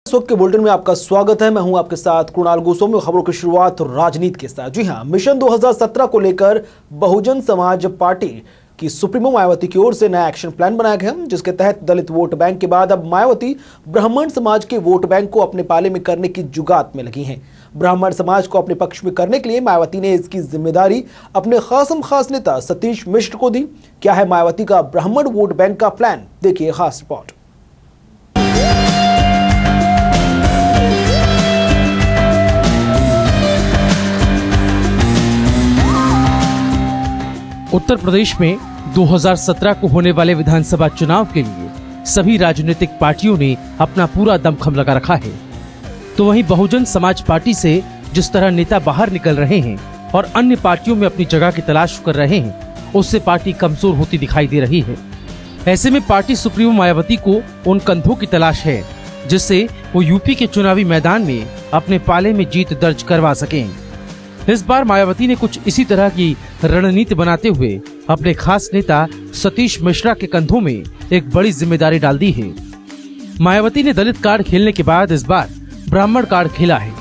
इस वक्त के बुलेटिन में आपका स्वागत है। मैं हूं आपके साथ कुणाल गोस्वामी। खबरों की शुरुआत राजनीति के साथ। जी हां, मिशन 2017 को लेकर बहुजन समाज पार्टी की सुप्रीमो मायावती की ओर से नया एक्शन प्लान बनाया गया, जिसके तहत दलित वोट बैंक के बाद अब मायावती ब्राह्मण समाज के वोट बैंक को अपने पाले में करने की जुगात में लगी हैं। ब्राह्मण समाज को अपने पक्ष में करने के लिए मायावती ने इसकी जिम्मेदारी अपने खास नेता सतीश मिश्र को दी। क्या है मायावती का ब्राह्मण वोट बैंक का प्लान, देखिए खास रिपोर्ट। उत्तर प्रदेश में 2017 को होने वाले विधानसभा चुनाव के लिए सभी राजनीतिक पार्टियों ने अपना पूरा दमखम लगा रखा है। तो वहीं बहुजन समाज पार्टी से जिस तरह नेता बाहर निकल रहे हैं और अन्य पार्टियों में अपनी जगह की तलाश कर रहे हैं, उससे पार्टी कमजोर होती दिखाई दे रही है। ऐसे में पार्टी सुप्रीमो मायावती को उन कंधों की तलाश है जिससे वो यूपी के चुनावी मैदान में अपने पाले में जीत दर्ज करवा सकें। इस बार मायावती ने कुछ इसी तरह की रणनीति बनाते हुए अपने खास नेता सतीश मिश्रा के कंधों में एक बड़ी जिम्मेदारी डाल दी है। मायावती ने दलित कार्ड खेलने के बाद इस बार ब्राह्मण कार्ड खेला है।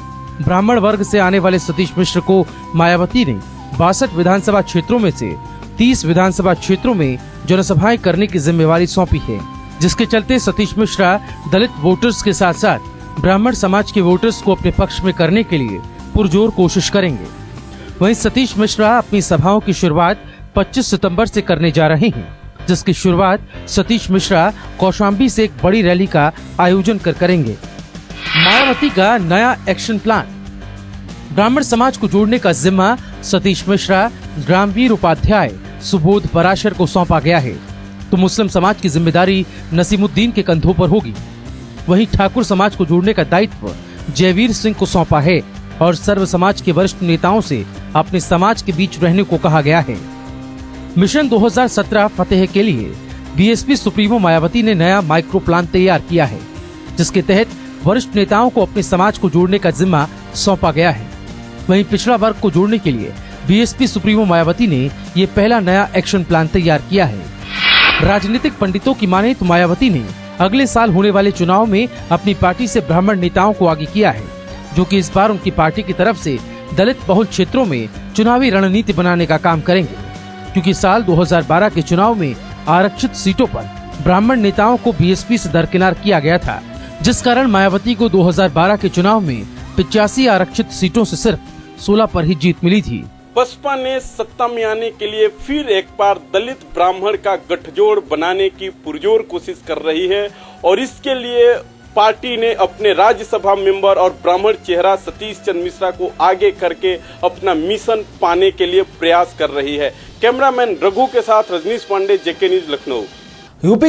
ब्राह्मण वर्ग से आने वाले सतीश मिश्र को मायावती ने 62 विधानसभा क्षेत्रों में से 30 विधानसभा क्षेत्रों में जनसभाएं करने की जिम्मेवारी सौंपी है, जिसके चलते सतीश मिश्रा दलित वोटर्स के साथ साथ ब्राह्मण समाज के वोटर्स को अपने पक्ष में करने के लिए पुरजोर कोशिश करेंगे। वहीं सतीश मिश्रा अपनी सभाओं की शुरुआत 25 सितंबर से करने जा रहे हैं, जिसकी शुरुआत सतीश मिश्रा कौशाम्बी से एक बड़ी रैली का आयोजन करेंगे। मायावती का नया एक्शन प्लान। ब्राह्मण समाज को जोड़ने का जिम्मा सतीश मिश्रा, ग्रामवीर उपाध्याय, सुबोध पराशर को सौंपा गया है, तो मुस्लिम समाज की जिम्मेदारी नसीमुद्दीन के कंधों पर होगी। वहीं ठाकुर समाज को जोड़ने का दायित्व जयवीर सिंह को सौंपा है और सर्व समाज के वरिष्ठ नेताओं से अपने समाज के बीच रहने को कहा गया है। मिशन 2017 फतेह के लिए बीएसपी सुप्रीमो मायावती ने नया माइक्रो प्लान तैयार किया है, जिसके तहत वरिष्ठ नेताओं को अपने समाज को जोड़ने का जिम्मा सौंपा गया है। वहीं पिछड़ा वर्ग को जोड़ने के लिए बीएसपी सुप्रीमो मायावती ने ये पहला नया एक्शन प्लान तैयार किया है। राजनीतिक पंडितों की माने तो मायावती ने अगले साल होने वाले चुनाव में अपनी पार्टी से ब्राह्मण नेताओं को आगे किया है, जो कि इस बार उनकी पार्टी की तरफ से दलित बहुल क्षेत्रों में चुनावी रणनीति बनाने का काम करेंगे, क्योंकि साल 2012 के चुनाव में आरक्षित सीटों पर ब्राह्मण नेताओं को बीएसपी से दरकिनार किया गया था, जिस कारण मायावती को 2012 के चुनाव में 85 आरक्षित सीटों से सिर्फ 16 पर ही जीत मिली थी। बसपा ने सत्ता में आने के लिए फिर एक बार दलित ब्राह्मण का गठजोड़ बनाने की पुरजोर कोशिश कर रही है और इसके लिए पार्टी ने अपने राज्यसभा मेंबर और ब्राह्मण चेहरा सतीश चंद्र मिश्रा को आगे करके अपना मिशन पाने के लिए प्रयास कर रही है। कैमरामैन रघु के साथ Rajneesh Pandey, JK news, Lucknow. UP